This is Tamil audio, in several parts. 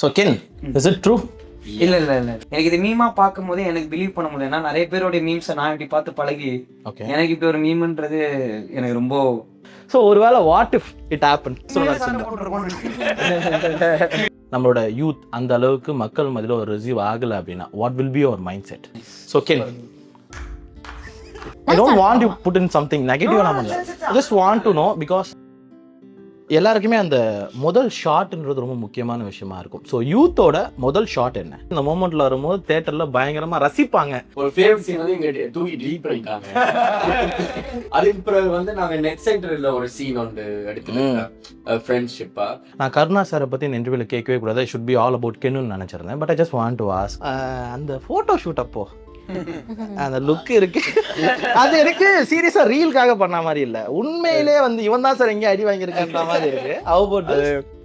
So Ken, is it true? இல்ல எனக்கு இது மீமா பார்க்கும் போதே எனக்கு பிலீவ் பண்ண முடியல. ஏன்னா நிறைய பேரோட மீம்ஸை நான் இப்படி பார்த்து பழகி எனக்கு இப்படி ஒரு மீம்ன்றது எனக்கு ரொம்ப. ஸோ ஒருவேளை வாட் இஃப் இட் ஹேப்பன், நம்மளோட யூத் அந்த அளவுக்கு மக்கள் மத்தியில் ஒரு ரிசீவ் ஆகலை அப்படின்னா what will be your mind set? So Ken, I don't want you put in something negative. I just want to know because எல்லாருக்குமே அந்த முதல் ஷாட்ன்றது ரொம்ப முக்கியமான விஷயமா இருக்கும். ஸோ யூத்தோட முதல் ஷாட் என்ன? இந்த மூமெண்ட்ல வரும்போது தியேட்டர்ல பயங்கரமா ரசிப்பாங்க. ஒரு ஃபேவரட் சீன் வந்து இங்க தூக்கி டீப் பண்ணிருக்காங்க. அதுக்கு பிறகு வந்து நாங்க நெட் சென்டர்ல ஒரு சீன் ஒன்று எடுத்துருக்கோம், ஃப்ரெண்ட்ஷிப்பா. நான் கருணா சாரை பத்தி இந்த இன்டர்வியூல கேட்கவே கூடாது, I should be all about கென்னு நினைச்சிருந்தேன். But I just want to ask, அந்த போட்டோ ஷூட் அப்போ அந்த லுக் இருக்கு, அது எனக்கு சீரியஸா ரீல்காக பண்ண மாதிரி இல்ல, உண்மையிலே வந்து இவன் தான் சார் எங்க அடி வாங்கியிருக்கன்ற மாதிரி இருக்கு. அவ்வளோ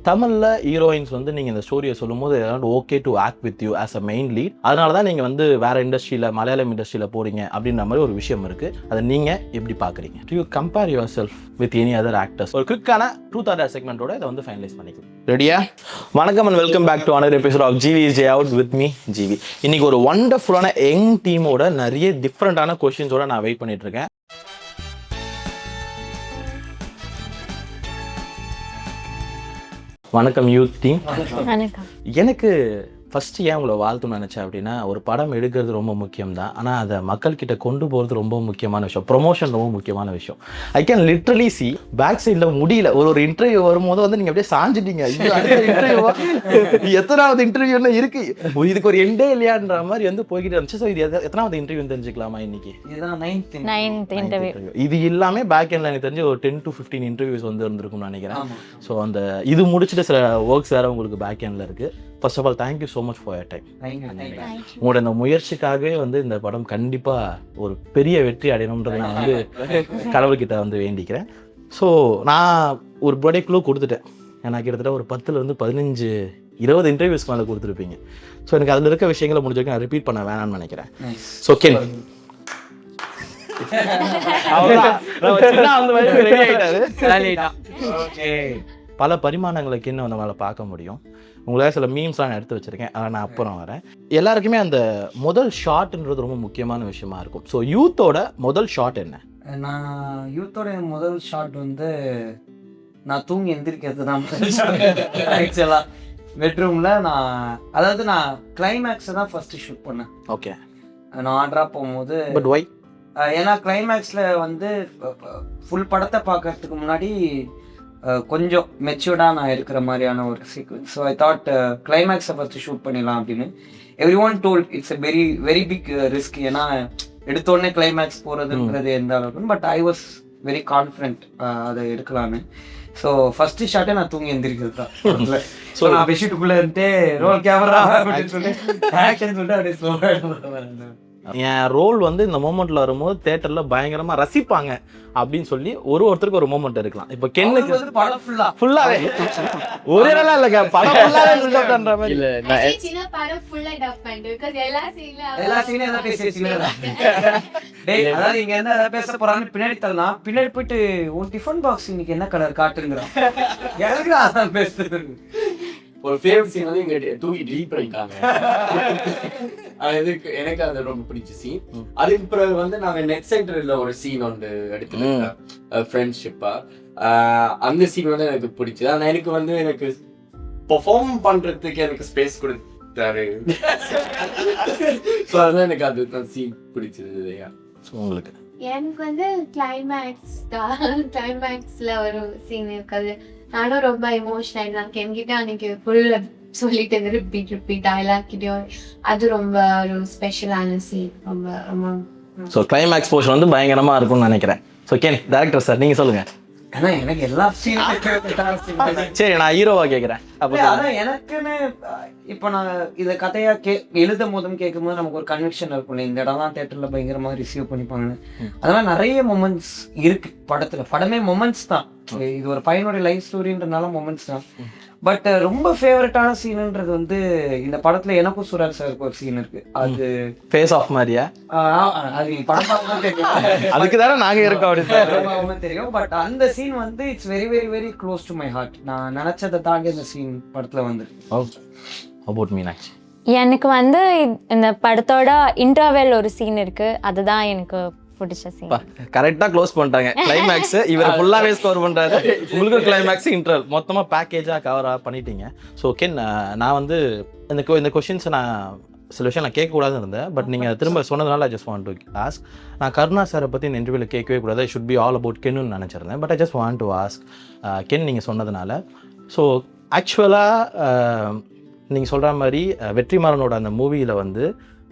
தமிழ்ல ஹீரோயின்ஸ் வந்து நீங்க இந்த ஸ்டோரியை சொல்லும் போது okay to act with you as a main lead, அதனால தான் நீங்க வந்து வேற இண்டஸ்ட்ரியில மலையாளம் இண்டஸ்ட்ரியில போறீங்க அப்படின்ற மாதிரி ஒரு விஷயம் இருக்கு. அதை நீங்க எப்படி பாக்குறீங்க? Do you compare yourself with any other actors? ஒரு குவிக்கான ட்ரூத் ஆர் டேர் செக்மெண்டோட இதை வந்து ஃபைனலைஸ் பண்ணிக்கலாம். ரெடியா? வணக்கம் and welcome back to another episode of GV is Out with me GV. இன்னைக்கு ஒரு வண்டர்ஃபுல்லான யங் டீமோட நிறைய டிஃப்ரெண்டான கொஸ்டின்ஸோட நான் வெயிட் பண்ணிட்டு இருக்கேன். வணக்கம் யூத் டீம். எனக்கு ஃபர்ஸ்ட் ஏன் உங்களை வாழ்த்துன்னு நினச்சேன் அப்படின்னா, ஒரு படம் எடுக்கிறது ரொம்ப முக்கியம் தான், ஆனால் அதை மக்கள்கிட்ட கொண்டு போகிறது ரொம்ப முக்கியமான விஷயம். ப்ரொமோஷன் ரொம்ப முக்கியமான விஷயம். I can literally see back சைடில் முடியல, ஒரு இன்டர்வியூ வரும்போது வந்து நீங்கள் அப்படியே சாஞ்சிட்டீங்க. இன்டர்வியூவா, எத்தனாவது இன்டர்வியூன்னு இருக்கு, இதுக்கு ஒரு எண்டே இல்லையான்ற மாதிரி வந்து போய்கிட்டு இருந்துச்சு. ஸோ இது எத்தனாவது இன்டர்வியூ தெரிஞ்சுக்கலாமா? இன்னைக்கு இது எல்லாமே பேக் எண்டில் எனக்கு தெரிஞ்சு ஒரு 10 to 15 இன்டர்வியூஸ் வந்து இருந்திருக்கும்னு நினைக்கிறேன். ஸோ அந்த இது முடிச்சுட்டு சில ஒர்க்ஸ் வேறு உங்களுக்கு பேக் எண்டில் இருக்குது. First of all thank you so much for your time. உங்களோட இந்த முயற்சிக்காகவே வந்து இந்த படம் கண்டிப்பாக ஒரு பெரிய வெற்றி அடையணுன்றது நான் வந்து கடவுள்கிட்ட வந்து வேண்டிக்கிறேன். ஸோ நான் ஒரு ப்ராடக்ட் க்ளூ கொடுத்துட்டேன். எனக்கு கிட்டத்தட்ட ஒரு 10 to 15 20 இன்டர்வியூஸ்க்கு மேலே கொடுத்துருப்பீங்க. ஸோ எனக்கு அதில் இருக்க விஷயங்களை முடிஞ்ச வரைக்கும் நான் ரிப்பீட் பண்ண வேணாம்னு நினைக்கிறேன். ஸோ கென் பல பரிமாணங்களை கென்னு நம்மளால் பார்க்க முடியும். உங்களால் சில மீம்ஸ்லாம் நான் எடுத்து வச்சுருக்கேன், அதை நான் அப்புறம் வரேன். எல்லாருக்குமே அந்த முதல் ஷாட்ன்றது ரொம்ப முக்கியமான விஷயமா இருக்கும். ஸோ யூத்தோட முதல் ஷாட் என்ன? நான் யூத்தோட முதல் ஷாட் வந்து நான் தூங்கி எந்திரிக்கிறது தான் ஆக்சுவலாக. பெட்ரூமில் நான் கிளைமேக்ஸை தான் ஃபஸ்ட்டு ஷூட் பண்ணேன். ஓகே. நான் ஆர்டராக போகும்போது. But why? ஏன்னா கிளைமேக்ஸில் வந்து ஃபுல் படத்தை பார்க்கறதுக்கு முன்னாடி கொஞ்சம் மெச்சூர்டாக நான் இருக்கிற மாதிரியான ஒரு சீக்வன்ஸ். ஸோ ஐ தாட் கிளைமேக்ஸை ஃபஸ்ட்டு ஷூட் பண்ணிடலாம் அப்படின்னு. Every one told it's a very big risk, ஏன்னா எடுத்தோடனே கிளைமேக்ஸ் போகிறதுன்றது எந்த அளவுக்கு. But I was very confident அதை எடுக்கலான்னு. ஸோ ஃபர்ஸ்ட் ஷாட்டே நான் தூங்கி எந்திரிக்கிறது தான். ஸோ நான் பெட்ஷீட்டுக்குள்ளே இருந்துட்டு ரோல் கேமரா அப்படின்னு சொல்லி ஆக்ஷன் சொல்லிட்டு அப்படியே ஸ்லோவாக என் ரோல் வந்து இந்த மூமெண்ட்ல வரும்போது தியேட்டர்ல பயங்கரமா ரசிப்பாங்க அப்படின்னு சொல்லி ஒருத்தருக்கு ஒரு மூமெண்ட் இருக்கலாம். இப்போ கென்னுக்கு படம் ஃபுல்லாவே ஒரே நாளா இல்லங்க, படம் ஃபுல்லாவே பில்ட் பண்ற மாதிரி இல்ல, நான் சின்ன படம் ஃபுல்லா டப் பண்ணிட்டு because எல்லா சீன்ல ஏதோ பேசிட்டீங்க. டேய், அதாவது இங்க என்ன பேச போறாங்கன்னு பின்னாடி தள்ளலாம், பின்னாடி போயிட்டு உன் டிஃபன் பாக்ஸ் இன்னைக்கு என்ன கலர் காட்டுங்கறான். எனக்கு அதான் பேசுறது. ஒரு ஃபேவரட் சீன் வந்து இங்க தூக்கி டீப் பண்ணிருக்காங்க. அதுக்கு எனக்கு அது ரொம்ப பிடிச்ச சீன். அதுக்கு பிறகு வந்து நாங்க நெட் சென்டர்ல ஒரு சீன் ஒன்று எடுத்துருக்கோம், ஃப்ரெண்ட்ஷிப்பா. அந்த சீன் வந்து எனக்கு பிடிச்சது. ஆனா எனக்கு பெர்ஃபார்ம் பண்றதுக்கு எனக்கு ஸ்பேஸ் கொடுத்தாரு. ஸோ அதான் எனக்கு அது சீன் பிடிச்சது. உங்களுக்கு? எனக்கு வந்து கிளைமேக்ஸ்ல ஒரு சீன் இருக்காது. நானும் ரொம்ப எமோஷனல் தான். என்கிட்ட அன்னைக்கு ஃபுல்லா சொல்லிட்டு ரிப்பீட் டயலாக்கிட்டோம். அது ரொம்ப ஒரு ஸ்பெஷலான சீன். ரொம்ப ஸோ கிளைமேக்ஸ் போர்ஷன் வந்து பயங்கரமா இருக்கும்னு நினைக்கிறேன். ஸோ கேன் டைரக்டர் சார் நீங்க சொல்லுங்க. ஆனா எனக்கு எல்லா சரி, நான் ஹீரோவா கேட்குறேன். அதான் எனக்குன்னு இப்போ நான் இதை கதையா எழுதும் போதும் கேட்கும் போது நமக்கு ஒரு கன்விக்ஷன் இருக்கும், இந்த இடம் தான் தியேட்டர்ல பயங்கரமா ரிசீவ் பண்ணிப்பாங்க. அதெல்லாம் நிறைய மொமெண்ட்ஸ் இருக்கு படத்துல. படமே மொமெண்ட்ஸ் தான். இது ஒரு பையனுடைய லைஃப் ஸ்டோரின்றனால மொமெண்ட்ஸ் தான். பட் ரொம்ப ஃபேவரட்டான சீனுன்றது வந்து இந்த படத்துல எனக்கும் சுரர் சாருக்கு ஒரு சீன் இருக்கு. அது ஃபேஸ் ஆஃப் மாதிரியா? அது நீ படம் பார்த்தா தெரியும். அதுக்கு தானே நாங்க இருக்கோம் அப்படி தெரியும். பட் அந்த சீன் வந்து it's very very very close to my heart. நான் நினைச்சதை தாண்டி அந்த சீன் படத்துல வந்து. அபவுட் மீனாட்சி, எனக்கு வந்து இந்த படத்தோட இன்டர்வெல் ஒரு சீன் இருக்கு, அதுதான் எனக்கு பிடிச்ச சீன். கரெக்டா க்ளோஸ் பண்ணிட்டாங்க கிளைமேக்ஸ். இவர் ஃபுல்லாவே ஸ்கோர் பண்றாரு. உங்களுக்கு கிளைமேக்ஸ் இன்டர்வல் மொத்தமா பேக்கேஜா கவர் பண்ணிட்டீங்க. ஸோ கென், நான் வந்து இந்த கொஷின்ஸை நான் சில விஷயம் நான் கேட்கக்கூடாதுன்னு இருந்தேன். பட் நீங்கள் திரும்ப சொன்னதுனால I just want to ask. நான் கருணா சாரை பற்றி இந்த இன்டர்வியூவில் கேட்கவே கூடாது, ஷுட் பி ஆல் அபவுட் கென்னு நினச்சிருந்தேன். But I just want to ask Ken, நீங்கள் சொன்னதுனால. ஸோ ஆக்சுவலாக நீங்கள் சொல்கிற மாதிரி வெற்றிமாறனோட அந்த மூவியில் வந்து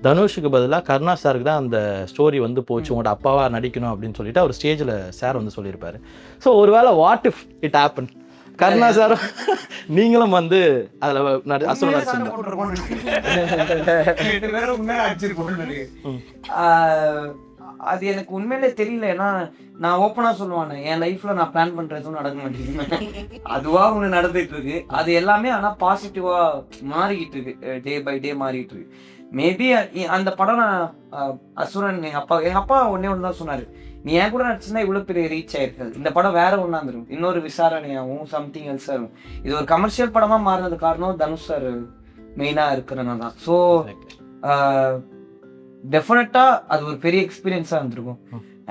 தனுஷுக்கு பதிலாக கருணா சாருக்கு தான் அந்த ஸ்டோரி வந்து போச்சு, உங்களோட அப்பாவா நடிக்கணும் அப்படின்னு சொல்லிட்டு அவர் ஸ்டேஜில் சார் வந்து சொல்லியிருப்பாரு. ஸோ ஒருவேளை what if it happen, Karuna sir நீங்களும் வந்து அதில் அசுர அது எனக்கு உண்மையிலே தெரியல. ஏன்னா நான் ஓப்பனா சொல்லுவானே, என் லைஃப்ல நான் பிளான் பண்றதும் நடக்க மாட்டேங்குது. அதுவா ஒண்ணு நடந்துட்டு இருக்கு. அது எல்லாமே ஆனா பாசிட்டிவா மாறிக்கிட்டு இருக்கு, டே பை டே மாறிட்டு இருக்கு. மேபி அந்த படம் நான் அசுரன் எங்க அப்பா ஒன்னே ஒன்று தான் சொன்னாரு, நீ என் கூட நடிச்சுன்னா இவ்வளவு பெரிய ரீச் ஆயிருக்காது, இந்த படம் வேற ஒண்ணா இருந்திருக்கும், இன்னொரு விசாரணையாகவும் சம்திங் எல்ஸா இருக்கும். இது ஒரு கமர்ஷியல் படமா மாறினது காரணம் தனுஷ் சார் மெயினா இருக்கிறனால தான். ஸோ டெஃபினட்டா அது ஒரு பெரிய எக்ஸ்பீரியன்ஸா இருந்திருக்கும்.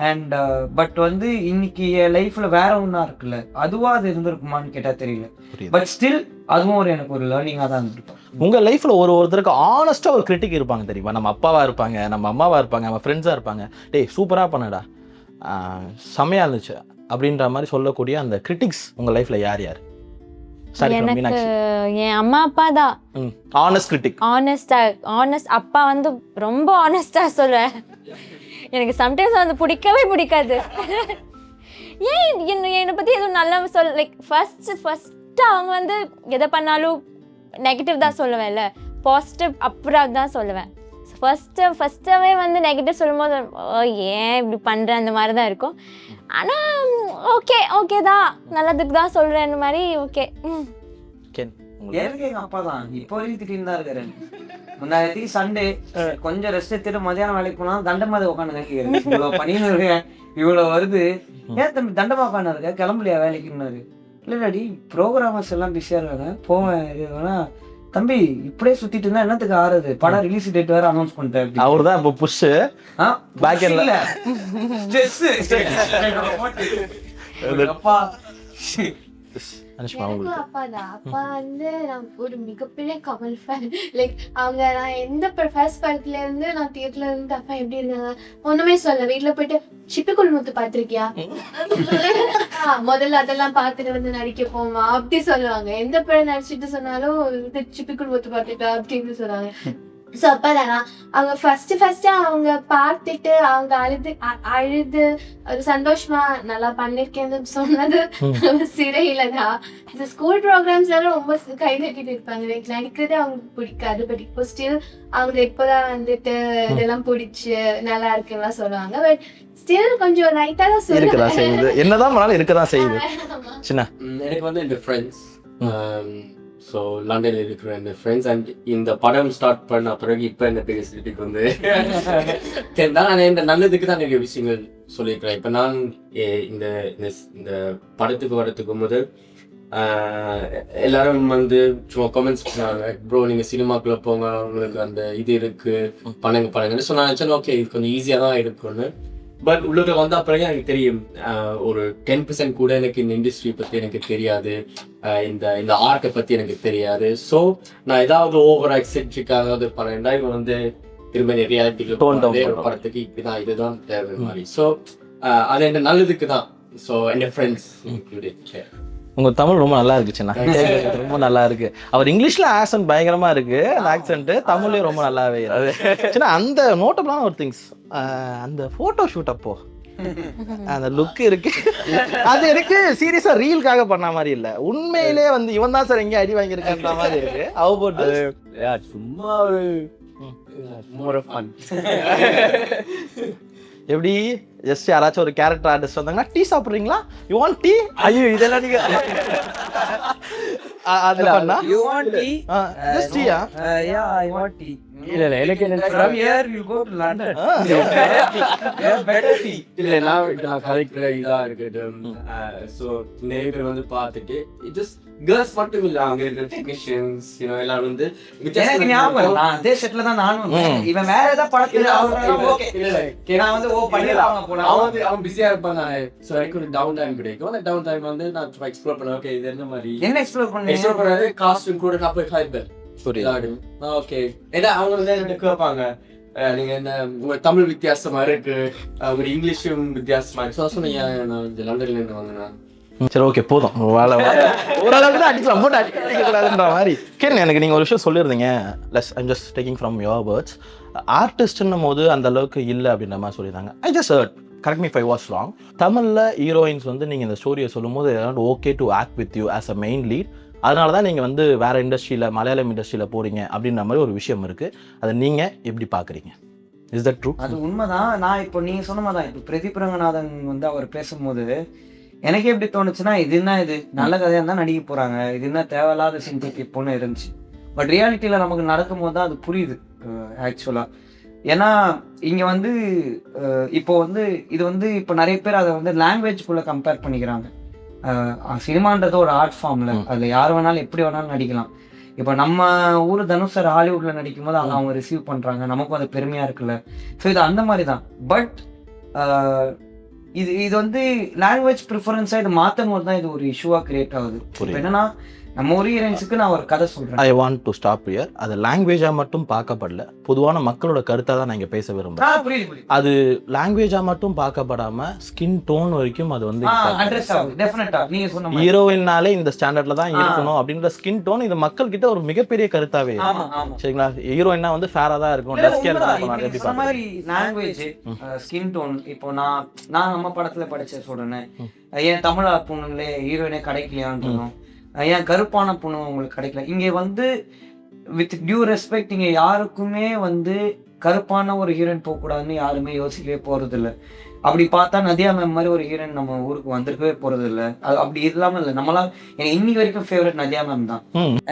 அண்ட் பட் வந்து இன்னைக்கு என் லைஃப்ல வேற ஒண்ணா இருக்குல்ல, அதுவா அது இருந்திருக்குமான்னு கேட்டா தெரியல. பட் ஸ்டில் அதுவும் எனக்கு ஒரு லேர்னிங்கா தான் இருந்திருக்கும். உங்க லைஃப்ல ஒருத்தருக்கு ஆனஸ்டா ஒரு கிரிட்டிக் இருப்பாங்க தெரியுமா? நம்ம அப்பாவா இருப்பாங்க, நம்ம அம்மாவா இருப்பாங்க, நம்ம ஃப்ரெண்ட்ஸா இருப்பாங்க, டேய் சூப்பரா பண்ணடா, செம்மையா இருந்துச்சு அப்படின்ற மாதிரி சொல்லக்கூடிய அந்த கிரிட்டிக்ஸ் உங்க லைஃப்ல யார் யார்? எனக்கு என் அம்மா அப்பா தான் ஆனஸ்ட் கிரிட்டிக். ஆனஸ்ட் அப்பா வந்து ரொம்ப ஆனஸ்டா சொல்லுவேன். எனக்கு சம்டைம்ஸ் வந்து பிடிக்காது. ஏன் என்னை பத்தி எதுவும் நல்லா சொல்ல, லைக் ஃபர்ஸ்ட் அவங்க வந்து எதை பண்ணாலும் நெகட்டிவ் தான் சொல்லுவேன்ல, பாசிட்டிவ் அப்புறம் தான் சொல்லுவேன். ஃபர்ஸ்ட்டாகவே வந்து நெகட்டிவ் சொல்லும்போது ஏன் இப்படி பண்ணுறேன் அந்த மாதிரி தான் இருக்கும். ஆனால் ஓகே தான், நல்லதுக்கு தான் சொல்கிறேன் அந்த மாதிரி. ஓகே எனக்கு எங்க அப்பா தான் இப்போ வரைக்கும் திட்டின்னு தான் இருக்காரு. முன்னாடி சண்டே கொஞ்சம் ரெஸ்ட் எடுத்துட்டு மதியானம் வேலைக்கு போனா தண்டமா உட்காந்து கேட்கிறேன், இவ்வளவு பண்ணின்னு இருக்கேன், இவ்வளவு வருது, ஏன் தம்பி தண்டமா உட்காந்து இருக்க, கிளம்பலையா வேலைக்குன்னாரு. இல்லடாடி ப்ரோக்ராமர்ஸ் எல்லாம் பிஸியா இருக்காங்க, போவேன். தம்பி இப்படியே சுத்திட்டு இருந்தா என்னத்துக்கு ஆறுது, படம் ரிலீஸ் டேட் வேற அனௌன்ஸ் பண்ணிட்டேன். அவர் தான் இப்போ புஷ் பேக் எண்ட்ல அப்பா எனக்கும் அப்பாதான். அப்பா வந்து நான் ஒரு மிகப்பெரிய கமல் ஃபேன். லைக் அவங்க நான் எந்த ஃபர்ஸ்ட் படத்துல இருந்து நான் தியேட்டர்ல இருந்து அப்பா எப்படி இருந்தாங்க ஒண்ணுமே சொல்ல, வீட்டுல போயிட்டு சிப்பிக்குள் முத்து பாத்திருக்கியா, முதல்ல அதெல்லாம் பாத்துட்டு வந்து நடிக்க போமா அப்படி சொல்லுவாங்க. எந்த படம் நடிச்சுட்டு சொன்னாலும் சிப்பிக்குள் முத்து பாத்துட்டா அப்படின்னு சொல்லுவாங்க. ஸோ அப்பதானா அவங்க ஃபர்ஸ்ட் அவங்க பார்த்துட்டு அவங்க அழுது ஒரு சந்தோஷமா நல்லா பண்ணிருக்கேன்னு சொன்னது சிறையில தான். இந்த ஸ்கூல் ப்ரோக்ராம்ஸ் எல்லாம் ரொம்ப கை தட்டிட்டு இருப்பாங்க. லைக் நடிக்கிறதே அவங்களுக்கு பிடிக்காது. பட் இப்போ ஸ்டில் அவங்க இப்போதான் வந்துட்டு இதெல்லாம் பிடிச்சி நல்லா இருக்குன்னு சொல்லுவாங்க. பட் ஸ்டில் கொஞ்சம் லைட்டா தான் சொல்லுவாங்க. என்னதான் பண்ணாலும் இருக்கதான் செய்யுது. சின்ன எனக்கு வந்து இந்த ஃப்ரெண்ட்ஸ், ஸோ லண்டனில் இருக்கிற இந்த ஃப்ரெண்ட்ஸ் அண்ட் இந்த படம் ஸ்டார்ட் பண்ண பிறகு இப்போ இந்த பேசிட்டுக்கு வந்து நான் இந்த நல்லதுக்கு தான் நிறைய விஷயங்கள் சொல்லியிருக்கிறேன். இப்போ நான் இந்த இந்த படத்துக்கு வரத்துக்கு முதல் எல்லாரும் வந்து சும்மா கமெண்ட்ஸ் பண்ணாங்க, ப்ரோ நீங்கள் சினிமாக்குள்ளே போங்க, உங்களுக்கு அந்த இது இருக்குது, பண்ணுங்கன்னு சொன்னாங்க. ஓகே இது கொஞ்சம் ஈஸியாக தான் இருக்குன்னு. பட் உள்ளுக்கு வந்த பிறகு எனக்கு தெரியும் ஒரு 10% கூட எனக்கு இந்த இண்டஸ்ட்ரி பற்றி எனக்கு தெரியாது, இந்த ஆர்ட்டை பற்றி எனக்கு தெரியாது. ஸோ நான் ஏதாவது ஓவர் எக்ஸென்ட்ரிக்காக பண்ணேன்டா இவன் வந்து திரும்ப ரியாலிட்டிக்கு படத்துக்கு இப்படிதான் இதுதான் தேவை மாதிரி. ஸோ அது என்ன நல்லதுக்கு தான். ஸோ என் ஃப்ரெண்ட்ஸ் உங்க தமிழ் ரொம்ப நல்லா இருக்கு சின்ன, ரொம்ப நல்லா இருக்கு. அவர் இங்கிலீஷ்ல ஆக்சன்ட் பயங்கரமா இருக்கு, அந்த ஆக்சென்ட் தமிழ்லயும் ரொம்ப நல்லாவே இருக்கு சின்ன. அந்த நோட்டபிளான ஒரு திங்ஸ், அந்த போட்டோ ஷூட் அப்போ அந்த லுக் இருக்கு, அது எனக்கு சீரியஸா ரீல்காக பண்ண மாதிரி இல்ல, உண்மையிலே வந்து இவன் தான் சார் எங்க அடி வாங்கியிருக்கன்ற மாதிரி இருக்கு. சும்மா ஒரு எப்படி ஜஸ்ட் யாராச்சும் ஒரு கேரக்டர் ஆர்டிஸ்ட் வந்தாங்கன்னா டீ சாப்பிட்றீங்களா, யூ வாண்ட் டீ, ஐயோ இதெல்லாம் நீங்க அது பண்ணா You want tea? ஜஸ்ட் டீயா? Yeah, I want tea. இல்ல எனக்கு என்ன From here you go to London. Better tea. இல்ல நான் கதைக்கிற இதா இருக்குது. ஸோ நிறைய பேர் வந்து பார்த்துட்டு ஜஸ்ட் கேர்ள்ஸ் மட்டும் இல்லை, அங்கே இருக்கிற டெக்னீஷியன்ஸ் எல்லாரும் வந்து எனக்கு ஞாபகம் இல்லை, நான் அதே செட்ல தான் நானும் வந்தேன். இவன் வேற ஏதாவது படத்துல ஓகே நான் வந்து பண்ணிடுவாங்க போல அவன் பிஸியா இருப்பாங்க. ஸோ எனக்கு ஒரு டவுன் டைம் கிடைக்கும். அந்த டவுன் டைம் வந்து நான் எக்ஸ்ப்ளோர் பண்ணுவேன். ஓகே இது என்ன மாதிரி என்ன எக்ஸ்ப்ளோர் பண்ணீங்க? எக்ஸ்ப்ளோர் பண்ணாது காஸ்டியூம் கூட நான் போய் ஹைப்பர் ஓகே. ஏன்னா அவங்க வந்து எனக்கு கேட்பாங்க நீங்க என்ன உங்க தமிழ் வித்தியாசமா இருக்கு, உங்க இங்கிலீஷும் வித்தியாசமா இருக்கு. ஸோ சொன்னீங்க நான் இந்த லண்டன்ல இருந்து வந்தேன். சரி ஓகே போதும், ஓரளவுக்கு தான் அடிக்கலாம், போட்டு அடிக்க கூடாதுன்ற மாதிரி. கேளுங்க, எனக்கு நீங்கள் ஒரு விஷயம் சொல்லியிருந்தீங்க, I'm just taking from your words. ஆர்டிஸ்ட்ன்னும் போது அந்த அளவுக்கு இல்லை அப்படின்ற மாதிரி சொல்லியிருந்தாங்க. I just heard, correct me if I was wrong. தமிழில் ஹீரோயின்ஸ் வந்து நீங்கள் இந்த ஸ்டோரியை சொல்லும் போது okay to act with you as a main lead, அதனால தான் நீங்கள் வந்து வேறு இண்டஸ்ட்ரியில் மலையாளம் இண்டஸ்ட்ரியில் போகிறீங்க அப்படின்ற மாதிரி ஒரு விஷயம் இருக்குது. அதை நீங்கள் எப்படி பார்க்குறீங்க? Is that true? அது உண்மைதான். நான் இப்போ நீங்கள் சொன்ன மாதிரி தான், இப்போ பிரதீப் ரங்கநாதன் வந்து அவர் பேசும்போது எனக்கு எப்படி தோணுச்சுன்னா, இது என்ன இது நல்ல கதையாக தான் நடிக்க போகிறாங்க, இது என்ன தேவையில்லாத சிந்தனைக்கு பொண்ணு இருந்துச்சு. பட் ரியாலிட்டியில் நமக்கு நடக்கும்போது தான் அது புரியுது ஆக்சுவலாக. ஏன்னா இங்கே வந்து இப்போ வந்து இது வந்து இப்போ நிறைய பேர் அதை வந்து லாங்குவேஜ்குள்ளே கம்பேர் பண்ணிக்கிறாங்க. சினிமான்றது ஒரு ஆர்ட் ஃபார்மில், அதில் யார் வேணாலும் எப்படி வேணாலும் நடிக்கலாம். இப்போ நம்ம ஊர் தனுஷ் சார் ஹாலிவுட்டில் நடிக்கும் போது அதை அவங்க ரிசீவ் பண்ணுறாங்க, நமக்கும் அது பெருமையாக இருக்குல்ல. ஸோ இது அந்த மாதிரி தான். பட் இது வந்து லாங்குவேஜ் ப்ரிஃபரன்ஸாக இது மாற்றும் போது தான் இது ஒரு இஷ்யூவாக கிரியேட் ஆகுது. இப்போ என்னன்னா நம்ம ஒரு ஹீரோயின்ஸுக்கு நான் ஒரு கதை சொல்கிறேன். I want to stop here. அது லாங்குவேஜாக மட்டும் பார்க்கப்படல, பொதுவான மக்களோட கருத்தாக தான் நான் இங்கே பேச விரும்புகிறேன். புரியுது. அது லாங்குவேஜாக மட்டும் பார்க்கப்படாமல் ஸ்கின் டோன் வரைக்கும் அது வந்து அட்ரஸ் ஆகுது. டெஃபினட்டா நீங்கள் சொன்ன மாதிரி ஹீரோயின்னாலே இந்த ஸ்டாண்டர்டில் தான் இருக்கணும் அப்படின்ற ஸ்கின் டோன் இது மக்கள் கிட்ட ஒரு மிகப்பெரிய கருத்தாவே சரிங்களா. ஹீரோயின்னா வந்து ஃபேராக தான் இருக்கும், இந்த மாதிரி லாங்குவேஜ் ஸ்கின் டோன். இப்போ நான் நம்ம படத்தில் படிச்ச சொல்றேன், ஏன் தமிழ் பொண்ணுங்களே ஹீரோயினே கிடைக்கலையான்றதும், ஏன் கருப்பான பொண்ணு உங்களுக்கு கிடைக்கல. இங்கே வந்து வித் டியூ ரெஸ்பெக்ட் இங்கே யாருக்குமே வந்து கருப்பான ஒரு ஹீரோயின் போகக்கூடாதுன்னு யாருமே யோசிக்கவே போகிறது இல்லை. அப்படி பார்த்தா நதியா மேம் மாதிரி ஒரு ஹீரோயின் நம்ம ஊருக்கு வந்திருக்கவே போகிறது இல்லை. அது அப்படி இல்லாமல் இல்லை. நம்மளால் எனக்கு இன்னைக்கு வரைக்கும் ஃபேவரட் நதியா மேம் தான்.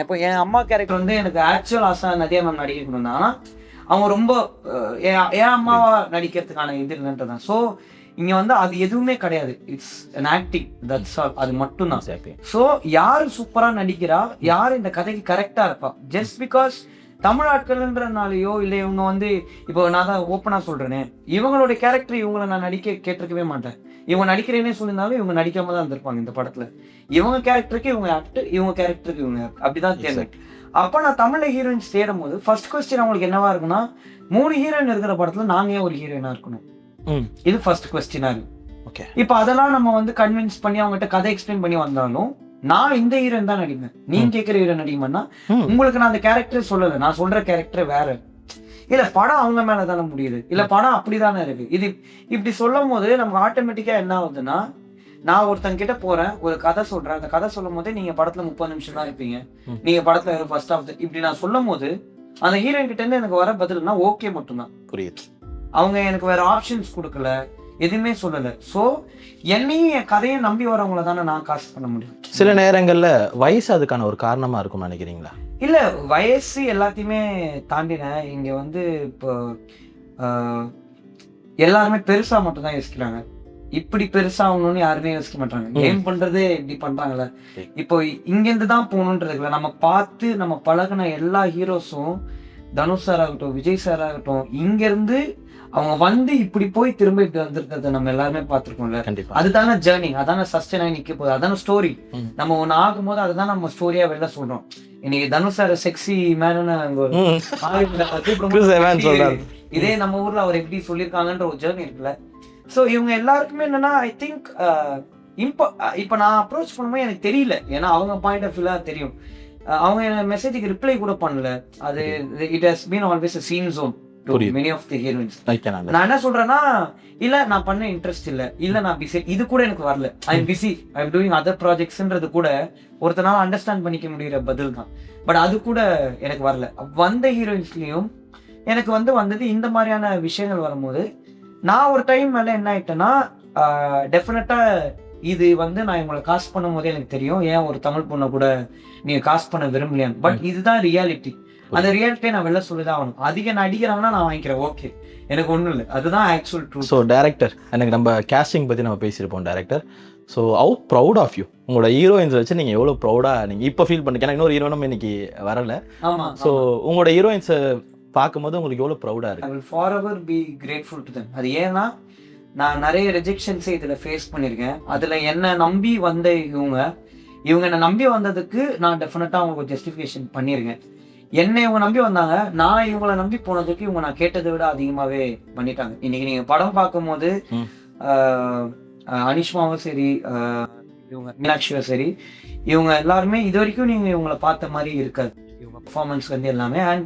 இப்போ என் அம்மா கேரக்டர் வந்து எனக்கு ஆக்சுவல் ஆசை நதியா மேம் நடிக்கணும் தான். ஆனால் அவங்க ரொம்ப என் அம்மாவா நடிக்கிறதுக்கான இது இல்லைன்றதான். ஸோ இங்கே வந்து அது எதுவுமே கிடையாது, it's an acting, that's all, அது மட்டும்தான். ஸோ யார் சூப்பராக நடிக்கிறா, யார் இந்த கதைக்கு கரெக்டாக இருப்பா, ஜஸ்ட் பிகாஸ் தமிழ் ஆட்கள்ன்றனாலேயோ இல்லை இவங்க வந்து இப்போ நான் தான் ஓப்பனாக சொல்கிறேனே, இவங்களோட கேரக்டர் இவங்களை நான் நடிக்க கேட்டிருக்கவே மாட்டேன். இவங்க நடிக்கிறேன்னே சொல்லியிருந்தாலும் இவங்க நடிக்காம தான் இருந்திருப்பாங்க இந்த படத்தில். இவங்க கேரக்டருக்கு இவங்க ஆக்டர், இவங்க கேரக்டருக்கு இவங்க அப்படிதான் தேர்ந்தேன். அப்போ நான் தமிழில் ஹீரோயின்ஸ் தேடும் போது ஃபர்ஸ்ட் கொஸ்டின் அவங்களுக்கு என்னவா இருக்குன்னா, 3 ஹீரோயின் இருக்கிற படத்தில் நாங்கள் ஒரு ஹீரோயினாக இருக்கணும், இது ஃபர்ஸ்ட் கொஸ்டினா இருக்கு. ஓகே, இப்போ அதெல்லாம் நம்ம வந்து கன்வின்ஸ் பண்ணி அவங்ககிட்ட கதை எக்ஸ்பிளைன் பண்ணி வந்தாலும் நான் இந்த ஹீரோயின் தான் நடிப்பேன், நீங்க கேட்குற ஹீரோயின் நடிக்குமான்னா உங்களுக்கு நான் அந்த கேரக்டர் சொல்லலை, நான் சொல்ற கேரக்டர் வேற. இல்ல படம் அவங்க மேல தானே முடியுது, இல்ல படம் அப்படிதானே இருக்கு. இது இப்படி சொல்லும் போது நமக்கு ஆட்டோமேட்டிக்கா என்ன ஆகுதுன்னா, நான் ஒருத்தன் கிட்ட போறேன், ஒரு கதை சொல்றேன், அந்த கதை சொல்லும் போதே நீங்க படத்துல 30 நிமிஷம் தான் இருப்பீங்க, நீங்க படத்துல ஃபர்ஸ்ட் ஆஃப் இப்படி நான் சொல்லும் போது அந்த ஹீரோயின் கிட்ட இருந்து எனக்கு வர பதில்னா ஓகே மட்டும்தான். புரியுது. அவங்க எனக்கு வேற ஆப்ஷன்ஸ் கொடுக்கல, எதுவுமே சொல்லலை. ஸோ என்னையும் என் கதையை நம்பி வரவங்கள தானே நான் காசு பண்ண முடியும். சில நேரங்களில் வயசு அதுக்கான ஒரு காரணமாக இருக்கும்னு நினைக்கிறீங்களா? இல்லை, வயசு எல்லாத்தையுமே தாண்டினேன். இங்கே வந்து இப்போ எல்லாருமே பெருசாக மட்டும் தான் யோசிக்கிறாங்க, இப்படி பெருசாகணும்னு யாருமே யோசிக்க மாட்டாங்க. கேம் பண்ணுறதே இப்படி பண்ணுறாங்களே. இப்போ இங்கேருந்து தான் போகணுன்றதுல நம்ம பார்த்து நம்ம பழகின எல்லா ஹீரோஸும், தனுஷ் சார் ஆகட்டும், விஜய் சார் ஆகட்டும், இங்கேருந்து அவங்க வந்து இப்படி போய் திரும்ப இப்படி வந்திருக்கிறத நம்ம எல்லாருமே பார்த்துருக்கோம்ல. அதுதானே ஜேர்னி, அதான சஸ்டெயின் ஆகி நிற்க போகுது, அதான ஸ்டோரி. நம்ம ஒன்று ஆகும்போது அதுதான் நம்ம ஸ்டோரியா வெளில சொல்றோம். இன்னைக்கு தனுஷ் சார் செக்ஸி மேனு இதே நம்ம ஊர்ல அவர் எப்படி சொல்லியிருக்காங்கன்ற ஒரு ஜேர்னி இருக்குல்ல. ஸோ இவங்க எல்லாருக்குமே என்னன்னா, ஐ திங்க் இப்போ நான் அப்ரோச் பண்ணும்போது எனக்கு தெரியல, ஏன்னா அவங்க பாயிண்ட் ஆஃப் வியூல தெரியும். அவங்க என் மெசேஜுக்கு ரிப்ளை கூட பண்ணல. அது it has been always a scene zone to many of the heroines. நான் என்ன சொல்றேன்னா, இல்ல நான் பண்ண இன்ட்ரெஸ்ட் இல்ல நான் பிஸி, இது கூட எனக்கு வரல, I am busy, I am doing other ப்ராஜெக்ட்ஸ்ன்றது கூட ஒருத்தனால அண்டர்ஸ்டாண்ட் பண்ணிக்க முடிகிற பதில் தான். பட் அது கூட எனக்கு வரல. வந்த ஹீரோயின்ஸ்லயும் எனக்கு வந்தது இந்த மாதிரியான விஷயங்கள் வரும்போது நான் ஒரு டைம் மேலே என்ன ஆயிட்டேன்னா டெஃபினட்டாக இது வந்து நான் இவங்களை காஸ்ட் பண்ணும் போதே எனக்கு தெரியும், ஏன் ஒரு தமிழ் பொண்ணை கூட நீங்கள் காஸ்ட் பண்ண விரும்பலையான்னு. பட் இதுதான் ரியாலிட்டி. அந்த ரியாலிட்டியை நான் வெளில சொல்லிதான் ஆகணும். அதிக நடிகராங்கன்னா நான் வாங்கிக்கிறேன், ஓகே, எனக்கு ஒன்றும் இல்லை, அதுதான் ஆக்சுவல் ட்ரூத். ஸோ டேரக்டர், எனக்கு நம்ம கேஸ்டிங் பற்றி நம்ம பேசியிருப்போம் director. So how proud of you, உங்களோட ஹீரோயின்ஸை வச்சு நீங்கள் எவ்வளோ ப்ரௌடாக நீங்கள் இப்போ ஃபீல் பண்ணிக்க. இன்னொரு ஹீரோனும் இன்னைக்கு வரலை. ஆமாம். ஸோ உங்களோட ஹீரோயின்ஸை பார்க்கும்போது உங்களுக்கு எவ்வளோ ப்ரௌடாக இருக்குது? I will forever be grateful to them. அது ஏன்னா நான் நிறைய ரிஜெக்ஷன்ஸை இதில் ஃபேஸ் பண்ணியிருக்கேன். அதில் என்னை நம்பி வந்த இவங்க என்னை நம்பி வந்ததுக்கு நான் டெஃபினட்டாக அவங்களுக்கு ஜஸ்டிஃபிகேஷன் பண்ணியிருக்கேன். என்னை இவங்க நம்பி வந்தாங்க, நான் இவங்களை நம்பி போனதுக்கு இவங்க நான் கேட்டதை விட அதிகமாகவே பண்ணிட்டாங்க. இன்னைக்கு நீங்கள் படம் பார்க்கும்போது அனிஷ்மாவும் சரி, இவங்க மீனாட்சியும் சரி, இவங்க எல்லாருமே இது வரைக்கும் நீங்கள் இவங்களை பார்த்த மாதிரி இருக்காது. இவங்க பர்ஃபார்மன்ஸ் வந்து எல்லாமே அண்ட்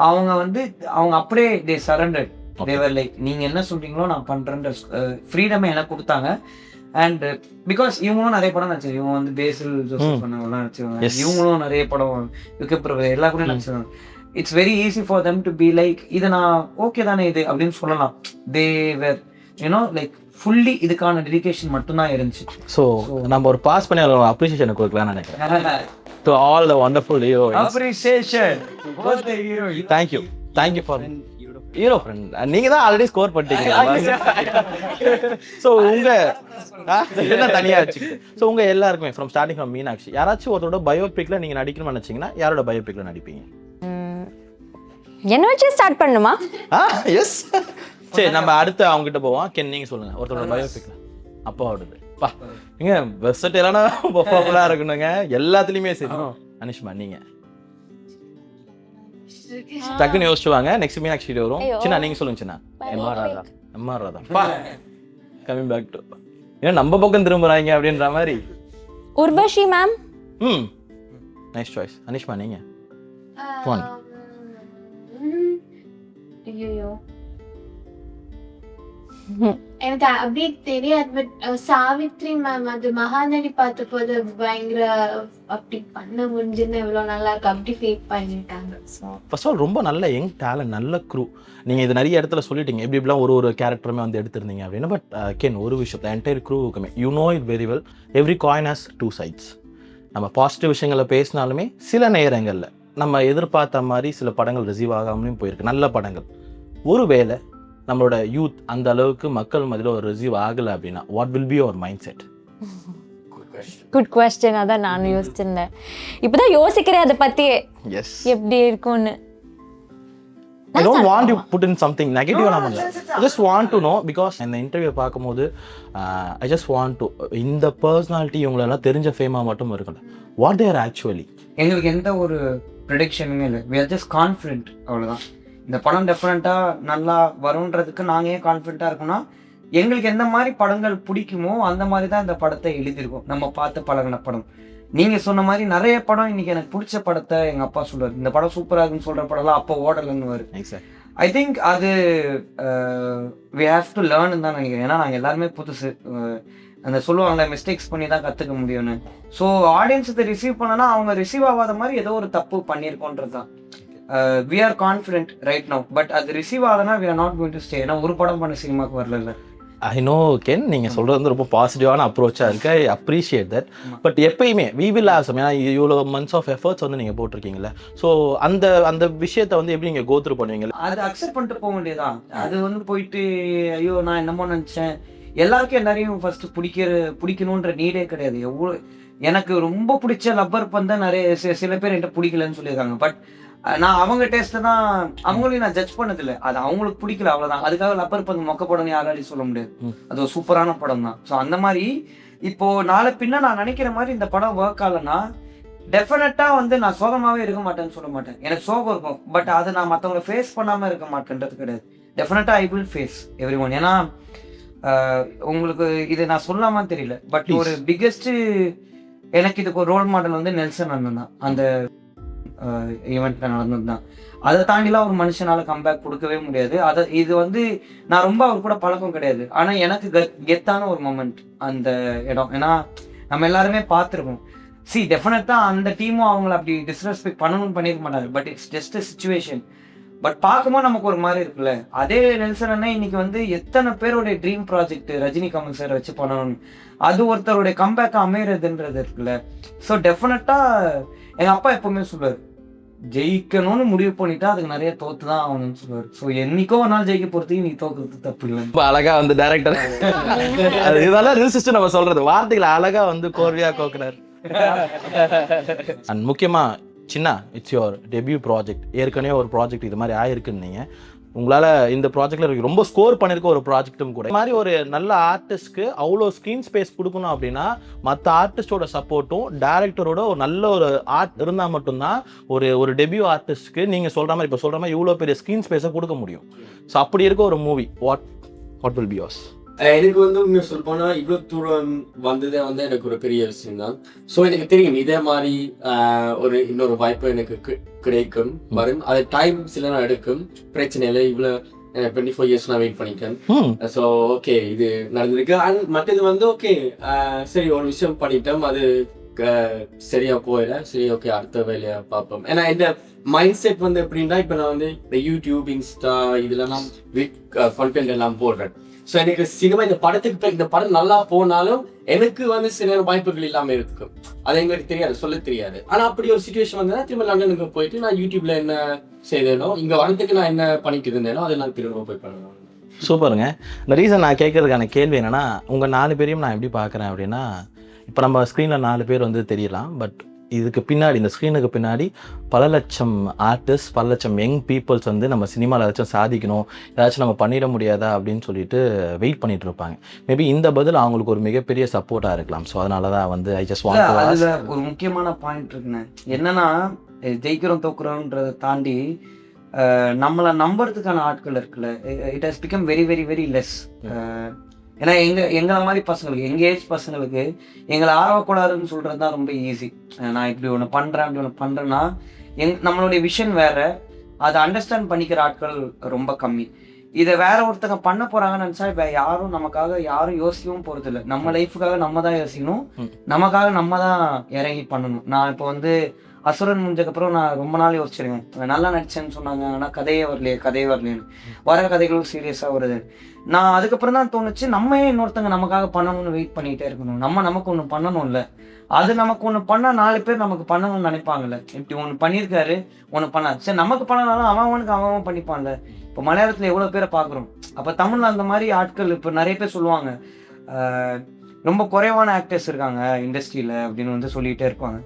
அவங்க அப்படியே தே சரண்டர்ட். தேவர் லைக் நீங்கள் என்ன சொல்றீங்களோ நான் பண்றேன்ற ஃப்ரீடமே எனக்கு கொடுத்தாங்க. அண்ட் பிகாஸ் இவங்களும் நிறைய படம் நடிச்சாங்க. இவங்க வந்து பேசில் ஜோசப் பண்ணவங்கலாம் நடிச்சிருவாங்க, இவங்களும் நிறைய படம் விக்கப்ரபு எல்லா கூட நடிச்சிருவாங்க. It's very easy for them to be like இதை நான் ஓகே தானே இது அப்படின்னு சொல்லலாம். They were you know like fully இதுக்கான டெடிகேஷன் மட்டும்தான் இருந்துச்சு. ஸோ நம்ம ஒரு பாஸ் பண்ணி அப்ரிசியேஷன் கொடுக்கலாம்னு நினைக்கிறேன். To all the wonderful heroines. Appreciation. Thank you for hero friend. நீங்க தான் ஆல்ரெடி ஸ்கோர் பண்ணிட்டீங்க. ஸோ என்ன தனியா வச்சுக்கிட்டு ஸோ உங்க எல்லாருக்குமே ஃப்ரம் ஸ்டார்டிங் ஃப்ரம் மீனாட்சி யாராச்சும் ஒருத்தரோட பயோபிக்ல நீங்க நடிக்கணும்னு நினைச்சீங்கன்னா யாரோட பயோபிக்ல நடிப்பீங்க? என்ன வச்சு ஸ்டார்ட் பண்ணுமா? எஸ். சரி, நம்ம அடுத்து அவங்க கிட்ட போவோம். நீங்க சொல்லுங்க ஒருத்தரோட பயோபிக்ல. அப்பாவோடது. பா நீங்க வெர்சடைலான பர்ஃபார்மரா இருக்கணுங்க எல்லாத்துலயுமே. சரி அனிஷ்மா, நீங்க டக்குன்னு யோசிச்சுவாங்க. நெக்ஸ்ட் மீனாட்சி வரும். சின்ன நீங்க சொல்லுங்க. சின்ன MR Radha. Coming back to ஏன்னா நம்ம பக்கம் திரும்புறாங்க அப்படின்ற மாதிரி. Urvashi ma'am. Nice choice. Anishma நீங்க? ஐயோ எனக்கு அப்படியே தெரியாது. பட் சாவித்ரி மேம் அது மகாநடி பார்த்த போது பயங்கர அப்படி பண்ண முடிஞ்சுன்னு எவ்வளோ நல்லா இருக்கு அப்படி ஃபீல் பண்ணிட்டாங்க. ஸோ ஃபர்ஸ்ட் ஆல் ரொம்ப நல்ல யங் டேலண்ட், நல்ல க்ரூ. நீங்கள் இது நிறைய இடத்துல சொல்லிட்டீங்க எப்படி இப்படிலாம் ஒரு கேரக்டருமே வந்து எடுத்திருந்தீங்க அப்படின்னு. பட் ஒரு விஷயத்தை என்டையர் க்ரூவுக்குமே you know it very well, every coin has two sides. நம்ம பாசிட்டிவ் விஷயங்களை பேசினாலுமே சில நேரங்களில் நம்ம எதிர்பார்த்த மாதிரி சில படங்கள் ரிசீவ் ஆகாமலையும் போயிருக்கு. நல்ல படங்கள் ஒருவேளை நம்மளோட யூத் அந்த அளவுக்கு மக்கள் மத்தியில் ஒரு ரிசீவ் ஆகலை அப்படின்னா what will be your mind set? Good question. அதான் நானும் யோசிச்சிருந்தேன். இப்போதான் யோசிக்கிறேன் அதை பற்றியே எப்படி இருக்கும்னு. I don't want you put in something negative. I just want to know because இந்த இன்டர்வியூ பார்க்கும்போது I just want to இந்த பர்சனாலிட்டி இவங்களெல்லாம் தெரிஞ்ச ஃபேமாக மட்டும் இருக்கல. வாட் தேர் ஆக்சுவலி எங்களுக்கு எந்த ஒரு ப்ரெடிக்ஷனுமே இல்லை. we are just confident. அவ்வளோதான். இந்த படம் டெஃபினட்டாக நல்லா வரும்ன்றதுக்கு நாங்கள் ஏன் கான்ஃபிடென்ட்டாக இருக்கோம்னா எங்களுக்கு எந்த மாதிரி படங்கள் பிடிக்குமோ அந்த மாதிரி தான் இந்த படத்தை எழுதியிருக்கோம். நம்ம பார்த்து பழகின படம். நீங்கள் சொன்ன மாதிரி நிறைய படம் இன்னைக்கு எனக்கு பிடிச்ச படத்தை எங்கள் அப்பா சொல்லுவார், இந்த படம் சூப்பராக இருக்குன்னு சொல்கிற படம்லாம் அப்போ ஓடலைன்னு வரும். ஐ திங்க் அது வி ஹேவ் டு லேர்ன் தான் நினைக்கிறேன். ஏன்னா நாங்கள் எல்லாருமே புதுசு, அந்த சொல்லுவாங்களே மிஸ்டேக்ஸ் பண்ணி தான் கற்றுக்க முடியும்னு. ஸோ ஆடியன்ஸ் இதை ரிசீவ் பண்ணனா அவங்க ரிசீவ் ஆகாத மாதிரி ஏதோ ஒரு தப்பு பண்ணியிருக்கோன்றது தான். we are confident right now, but அது receive ஆகலனா we are not going to stay. ஏன்னா ஒரு படம் பண்ண சினிமாக்கு வரல. ஐ நோ கேன், நீங்கள் சொல்கிறது வந்து ரொம்ப பாசிட்டிவான அப்ரோச்சாக இருக்குது. I appreciate that. பட் எப்பயுமே வி வில் ஹேவ் சம், ஏன்னா இவ்வளோ மந்த்ஸ் ஆஃப் எஃபர்ட்ஸ் வந்து நீங்கள் போட்டிருக்கீங்களே. ஸோ அந்த விஷயத்தை வந்து எப்படி நீங்கள் கோத்ரூ பண்ணுவீங்க? அது அக்செப்ட் பண்ணிட்டு போக வேண்டியதான். அது வந்து போயிட்டு ஐயோ நான் என்னமோ நினச்சேன். எல்லாருக்கும் எல்லாரையும் ஃபர்ஸ்ட் பிடிக்கணுன்ற நீடே கிடையாது. எவ்வளோ எனக்கு ரொம்ப பிடிச்ச லப்பர் பந்தை நிறைய சில பேர் என்கிட்ட பிடிக்கலன்னு சொல்லியிருக்காங்க. பட் நான் அவங்க டேஸ்ட்டை தான் அவங்களையும் நான் ஜட்ஜ் பண்ணதில்லை. அது அவங்களுக்கு பிடிக்கல, அவ்வளோதான். அதுக்காக லப்பர் பந்து மொக்க படம்னு யாராலையும் சொல்ல முடியாது. அது ஒரு சூப்பரான படம் தான். ஸோ அந்த மாதிரி இப்போ நாளை பின்ன நான் நினைக்கிற மாதிரி இந்த படம் ஒர்க் ஆகலைன்னா டெஃபினட்டாக வந்து நான் சோகமாகவே இருக்க மாட்டேன்னு சொல்ல மாட்டேன். எனக்கு சோகம் இருக்கும், பட் அதை நான் மற்றவங்களை ஃபேஸ் பண்ணாமல் இருக்க மாட்டேன்றது கிடையாது. டெஃபினட்டாக I will face everyone. ஏன்னா உங்களுக்கு இது நான் சொல்லாமான்னு தெரியல, பட் ஒரு பிக்கெஸ்ட்டு எனக்கு இதுக்கு ஒரு ரோல் மாடல் வந்து நெல்சன் அண்ணன் தான். அந்த ஈவெண்ட்ல நடந்தது தான். அதை தாண்டிலாம் ஒரு மனுஷனால கம்பேக் கொடுக்கவே முடியாது. இது வந்து நான் ரொம்ப அவர் கூட பழக்கம் கிடையாது, ஆனால் எனக்கு கெத்தான ஒரு மொமெண்ட் அந்த இடம். ஏன்னா நம்ம எல்லாருமே பார்த்துருக்கோம். டெஃபினட்டா அந்த டீமும் அவங்கள அப்படி டிஸ்ரெஸ்பெக்ட் பண்ணணும்னு பண்ணியிருக்க மாட்டாங்க. But it's just a situation. But பார்க்கும்போது நமக்கு ஒரு மாதிரி இருக்குல்ல. அதே நெல்சன் அண்ணா இன்னைக்கு வந்து எத்தனை பேருடைய dream project Rajini Kamal sir வச்சு பண்ணணும், அது ஒருத்தருடைய கம்பேக்கா அமைகிறதுன்றது இருக்குல்ல. ஸோ டெஃபினட்டாக எங்கள் அப்பா எப்பவுமே சொல்லுவார், ஜெயிக்கணும்னு முடிவு பண்ணிட்டா அதுக்கு நிறைய தோத்து தான் ஆகணும்னு சொல்லுவார். ஸோ என்னைக்கோ ஒரு நாள் ஜெயிக்க போகிறதுக்கு நீ தோக்குறது தப்பு இல்லை. ரொம்ப அழகா வந்து டைரக்டர் அது இதெல்லாம் ரில் நம்ம சொல்றது வார்த்தைகளை அழகா வந்து கோர்வையா கோக்குறாரு. அண்ட் முக்கியமா சின்ன இட்ஸ் யுவர் டெபியூ ப்ராஜெக்ட். ஏற்கனவே ஒரு ப்ராஜெக்ட் இது மாதிரி ஆயிருக்குன்னு நீங்கள் உங்களால் இந்த ப்ராஜெக்டில் ரொம்ப ஸ்கோர் பண்ணியிருக்க ஒரு ப்ராஜெக்ட்டும் கூட. இது மாதிரி ஒரு நல்ல ஆர்டிஸ்ட்க்கு அவ்வளோ ஸ்க்ரீன் ஸ்பேஸ் கொடுக்கணும் அப்படின்னா மற்ற ஆர்டிஸ்டோட சப்போர்ட்டும் டேரக்டரோட ஒரு நல்ல ஒரு ஆர்ட் இருந்தால் மட்டும்தான் ஒரு டெபியூ ஆர்டிஸ்ட்க்கு நீங்கள் சொல்கிற மாதிரி இப்போ சொல்கிற மாதிரி இவ்வளோ பெரிய ஸ்க்ரீன் ஸ்பேஸை கொடுக்க முடியும். ஸோ அப்படி இருக்க ஒரு movie what will be yours? எனக்கு வந்து உண்மையை சொல்ல போனா இவ்வளோ தூரம் வந்ததே வந்து எனக்கு ஒரு பெரிய விஷயம் தான். ஸோ எனக்கு தெரியும் இதே மாதிரி ஒரு இன்னொரு வாய்ப்பு எனக்கு கிடைக்கும் வரும். அது டைம் சில நாள் எடுக்கும், பிரச்சனை இல்லை. இவ்வளோ 24 இயர்ஸ் நான் வெயிட் பண்ணிட்டேன். ஸோ ஓகே இது நடந்திருக்கு. அண்ட் மற்றது வந்து ஓகே சரி ஒரு விஷயம் பண்ணிட்டோம், அது சரியா போயிட சரி ஓகே அடுத்த வேலையை பார்ப்போம். ஏன்னா இந்த மைண்ட் செட் வந்து எப்படின்னா இப்போ நான் வந்து இந்த யூடியூப் இன்ஸ்டா இதுலலாம் கண்டென்ட் எல்லாம் போடுறேன். ஸோ எனக்கு சினிமா இந்த படத்துக்கு இந்த படம் நல்லா போனாலும் எனக்கு வந்து சில வாய்ப்புகள் இல்லாமல் இருக்கும். அது எங்களுக்கு தெரியாது, சொல்ல தெரியாது. ஆனால் அப்படி ஒரு சுச்சுவேஷன் வந்ததுன்னா திரும்ப லண்டனுக்கு போயிட்டு நான் யூடியூப்ல என்ன செய்தேனோ இங்கே வரதுக்கு நான் என்ன பண்ணிட்டு இருந்தேனோ அதை நான் திரும்ப போய் பண்ணணும். சூப்பருங்க. இந்த ரீசன் நான் கேட்கறதுக்கான கேள்வி என்னன்னா, உங்கள் 4 பேரையும் நான் எப்படி பார்க்குறேன் அப்படின்னா, இப்போ நம்ம ஸ்க்ரீனில் 4 பேர் வந்து தெரியலாம், பட் இதுக்கு பின்னாடி இந்த ஸ்க்ரீனுக்கு பின்னாடி பல லட்சம் ஆர்டிஸ்ட், பல லட்சம் யங் பீப்புள்ஸ் வந்து நம்ம சினிமாவில் ஏதாச்சும் சாதிக்கணும், ஏதாச்சும் நம்ம பண்ணிட முடியாதா அப்படின்னு சொல்லிட்டு வெயிட் பண்ணிட்டு இருப்பாங்க. மேபி இந்த பதில் அவங்களுக்கு ஒரு மிகப்பெரிய சப்போர்ட்டாக இருக்கலாம். ஸோ அதனால தான் வந்து ஐ ஜஸ்ட் வாண்ட் டு ஆஸ்க். அதில் ஒரு முக்கியமான பாயிண்ட் இருக்குண்ணே, என்னன்னா ஜெயிக்கிறோம் தோக்குறோன்றதை தாண்டி நம்மளை நம்புறதுக்கான ஆட்கள் இருக்குல்ல, it has become very very very less. ஏன்னா எங்களை மாதிரி பசங்களுக்கு, எங்கள் ஏஜ் பசங்களுக்கு எங்களை ஆர்வக்கூடாதுன்னு சொல்கிறது தான் ரொம்ப ஈஸி. நான் இப்படி ஒன்று பண்ணுறேன் அப்படி ஒன்று பண்ணுறேன்னா நம்மளுடைய விஷன் வேறு, அதை அண்டர்ஸ்டாண்ட் பண்ணிக்கிற ஆட்கள் ரொம்ப கம்மி. இதை வேற ஒருத்தங்க பண்ண போகிறாங்கன்னு நினச்சா இப்போ யாரும் நமக்காக யாரும் யோசிக்கவும் போகிறதில்ல. நம்ம லைஃபுக்காக நம்ம தான் யோசிக்கணும், நமக்காக நம்ம தான் இறங்கி பண்ணணும். நான் இப்போ வந்து அசுரன் முடிஞ்சதுக்கப்புறம் நான் ரொம்ப நாள் யோசிச்சிருக்கேன், நல்லா நடிச்சேன்னு சொன்னாங்க ஆனால் கதையே வரலையேன்னு. வர கதைகளும் சீரியஸாக வருது. நான் அதுக்கப்புறம் தான் தோணுச்சு, நம்ம ஏன் இன்னொருத்தங்க நமக்காக பண்ணணும்னு வெயிட் பண்ணிகிட்டே இருக்கணும், நமக்கு ஒன்று பண்ணணும்ல. அது நமக்கு ஒன்று பண்ணால் 4 பேர் நமக்கு பண்ணணும்னு நினைப்பாங்கல்ல. இப்படி ஒன்று பண்ணியிருக்காரு ஒன்று பண்ணார், சரி நமக்கு பண்ணனாலும் அவனுக்கு அவன் பண்ணிப்பான்ல. இப்போ மலையாளத்தில் எவ்வளோ பேரை பார்க்குறோம், அப்போ தமிழில் அந்த மாதிரி ஆட்கள் இப்போ நிறைய பேர் சொல்லுவாங்க, ரொம்ப குறைவான ஆக்டர்ஸ் இருக்காங்க இண்டஸ்ட்ரியில் அப்படின்னு வந்து சொல்லிகிட்டே இருப்பாங்க.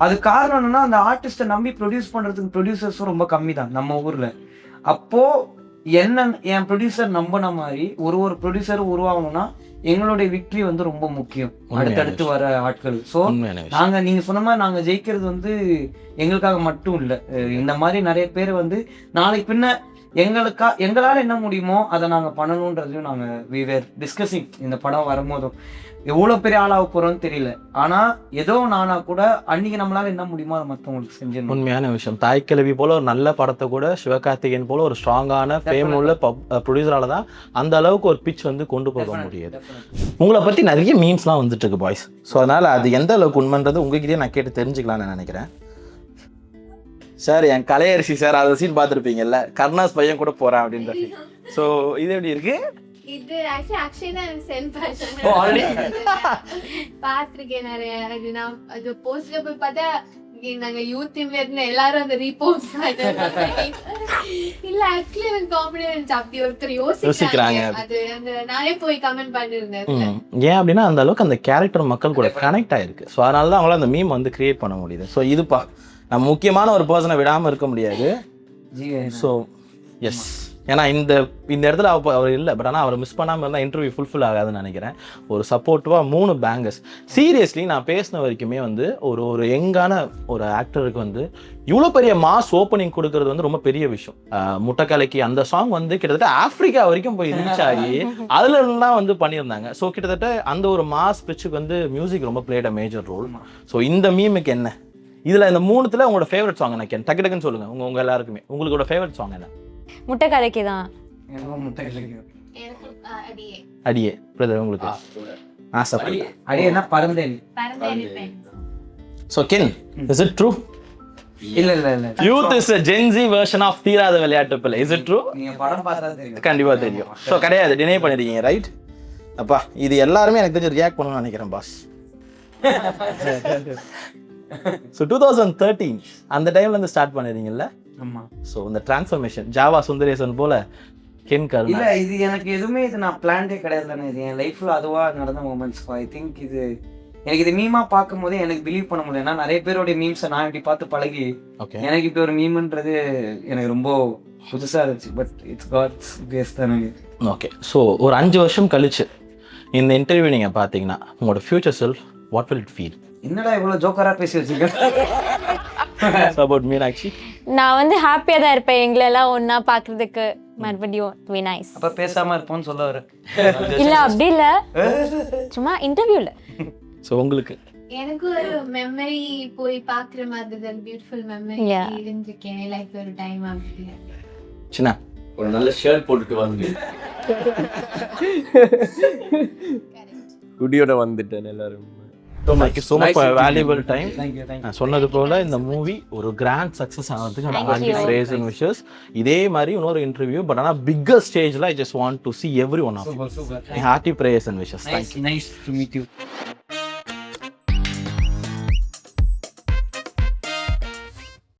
அது காரணம் என்னன்னா, அந்த ஆர்டிஸ்ட்டை நம்பி ப்ரொடியூஸ் பண்ணுறதுக்கு ப்ரொடியூசர்ஸும் ரொம்ப கம்மி தான் நம்ம ஊரில். அப்போது என் ப்ரொடியூசர் நம்பின மாதிரி ஒரு ப்ரொடியூசரும் உருவாகணும்னா எங்களுடைய விக்ட்ரி வந்து ரொம்ப முக்கியம் அடுத்தடுத்து வர ஆட்கள். ஸோ நீங்கள் சொன்ன மாதிரி நாங்கள் ஜெயிக்கிறது வந்து எங்களுக்காக மட்டும் இல்லை, இந்த மாதிரி நிறைய பேர் வந்து நாளைக்கு பின்ன எங்களால் என்ன முடியுமோ அதை நாங்கள் பண்ணணுன்றதையும் நாங்கள் வி வேர் டிஸ்கஸிங். இந்த படம் வரும்போதும் எவ்வளோ பெரிய ஆளாக போகிறோன்னு தெரியல, ஆனால் ஏதோ நானா கூட அன்னைக்கு நம்மளால என்ன முடியுமோ அதை மற்றவங்களுக்கு செஞ்சிடணும். உண்மையான விஷயம். தாய்க்கிழவி போல ஒரு நல்ல படத்தை கூட சிவகார்த்திகேயன் போல ஒரு ஸ்ட்ராங்கான ஃபேம் உள்ள ப்ரொடியூசரால தான் அந்த அளவுக்கு ஒரு பிச் வந்து கொண்டு போக முடியாது. உங்களை பற்றி நிறைய மீம்ஸ்லாம் வந்துட்டு இருக்கு பாய்ஸ். ஸோ அதனால் அது எந்த அளவுக்கு உண்மைன்றது உங்ககிட்டயே நான் கேட்டு தெரிஞ்சுக்கலாம்னு நினைக்கிறேன். சார் என் கலையரசி சார் அந்த சீன் பார்த்துருப்பீங்கல்ல, கருணாஸ் பையன் கூட போகிறேன் அப்படின்ற. ஸோ இது எப்படி இருக்கு? இது ஆக்சுவலி நான் சென்ட் பார்த்துருக்கேன் நிறைய. அது நான் அது போஸ்ட்ல போய் பார்த்தா நாங்க யூத் டீம்ல இருந்த எல்லாரும் அந்த ரீபோஸ்ட் இல்ல ஆக்சுவலி எனக்கு காமெடி இருந்துச்சு. அப்படி ஒருத்தர் யோசிக்கிறாங்க, அது அந்த நானே போய் கமெண்ட் பண்ணிருந்தேன். ஏன் அப்படின்னா அந்த அளவுக்கு அந்த கேரக்டர் மக்கள் கூட கனெக்ட் ஆயிருக்கு. ஸோ அதனால தான் அவங்களால அந்த மீம் வந்து கிரியேட் பண்ண முடியுது. ஸோ இதுப்பா நம்ம முக்கியமான ஒரு பர்சனை விடாமல் இருக்க முடியாது. ஸோ எஸ், ஏன்னா இந்த இடத்துல அவர் இல்லை, பட் ஆனால் அவர் மிஸ் பண்ணாமல் இருந்தால் இன்டர்வியூ ஃபுல்ஃபில் ஆகாதுன்னு நினைக்கிறேன். ஒரு சப்போர்ட்டிவாக 3 பேங்கர்ஸ். சீரியஸ்லி நான் பேசின வரைக்குமே வந்து ஒரு யங்கான ஒரு ஆக்டருக்கு வந்து இவ்வளோ பெரிய மாஸ் ஓப்பனிங் கொடுக்கறது வந்து ரொம்ப பெரிய விஷயம். முட்டைக்கலைக்கு அந்த சாங் வந்து கிட்டத்தட்ட ஆஃப்ரிக்கா வரைக்கும் போய் ரீச் ஆகி அதுல இருந்துலாம் வந்து பண்ணியிருந்தாங்க. ஸோ கிட்டத்தட்ட அந்த ஒரு மாஸ் பிச்சுக்கு வந்து மியூசிக் ரொம்ப played a major role. So இந்த மீமுக்கு என்ன இதில் இந்த 3த்துல உங்களோட ஃபேவரட் சாங் என்ன? டக்கு டக்குன்னு சொல்லுங்க உங்க எல்லாருக்குமே உங்களோட ஃபேவரட் சாங் என்ன? முட்டைக்கலைக்கு தான். அடியே பிரதர் உங்களுக்கு அடியேனா பறந்தேன். So Ken, is it true? இல்ல இல்ல இல்ல youth is a Gen Z version of தீராத விளையாட்டு பிள்ளை. Is it true? நீங்க படம் பார்த்தா தெரியும். கண்டிப்பா தெரியும். ஸோ கிடையாது, டினை பண்ணிருக்கீங்க ரைட்? அப்பா இது எல்லாருமே எனக்கு தெரிஞ்சு ரியாக்ட் பண்ணணும்னு நினைக்கிறேன் பாஸ். ஸோ 2013 அந்த டைம்ல இருந்து ஸ்டார்ட் பண்ணிருக்கீங்கல்ல? ஆமா. ஸோ இந்த டிரான்ஸ்ஃபர்மேஷன் ஜாவா சுந்தரேசன் போல கென் கருணா. இல்ல இது எனக்கு எதுவுமே இது நான் பிளான்டே கிடையாது தானே. இது என் லைஃப்ல அதுவா நடந்த மூமெண்ட்ஸ். ஐ திங்க் இது எனக்கு இது மீமா பார்க்கும் போதே எனக்கு பிலீவ் பண்ண முடியல. ஏன்னா நிறைய பேருடைய மீம்ஸை நான் இப்படி பார்த்து பழகி ஓகே எனக்கு இப்படி ஒரு மீம்ன்றது எனக்கு ரொம்ப புதுசா இருந்துச்சு. பட் இட்ஸ் காட்ஸ் கிரேஸ் தானே. ஓகே ஸோ ஒரு 5 வருஷம் கழிச்சு இந்த இன்டர்வியூ நீங்க பார்த்தீங்கன்னா உங்களோட future self what will it feel? என்னடா இவ்வளவு ஜோக்கரா பேசி வச்சிருக்கேன். அபவுட் மீனாட்சி. நான் வந்து ஹாப்பியாக தான் இருப்பேன் எங்களெல்லாம் ஒன்றா பார்க்குறதுக்கு மறுபடியும். We nice. அப்ப பேசாம இருப்போம்னு சொல்ல வர. இல்லை அப்படி இல்லை, சும்மா இன்டர்வியூவில். ஸோ உங்களுக்கு எனக்கு ஒரு மெமரி போய் பாக்குற மாதிரி பியூட்டிஃபுல் மெமரி Yeah. இருந்திருக்கேன் லைஃப் ஒரு டைம் அப்படி. சின்ன ஒரு நல்ல ஷர்ட் போட்டுட்டு வந்து குடியோட வந்துட்டேன் எல்லாரும். Thank you so much for valuable time. Thank you thank you. நான் சொன்னது போல இந்த மூவி ஒரு கிராண்ட் சக்ஸஸ் ஆகிறதுக்கு Thank நான் you. praise and wishes. இதே மாதிரி இன்னொரு இன்டர்வியூ பட் ஆனால் பிக்கர் ஸ்டேஜில் ஐ just want to see every one of you. Super super. Hearty prayers and wishes. Thank you. Nice to meet you.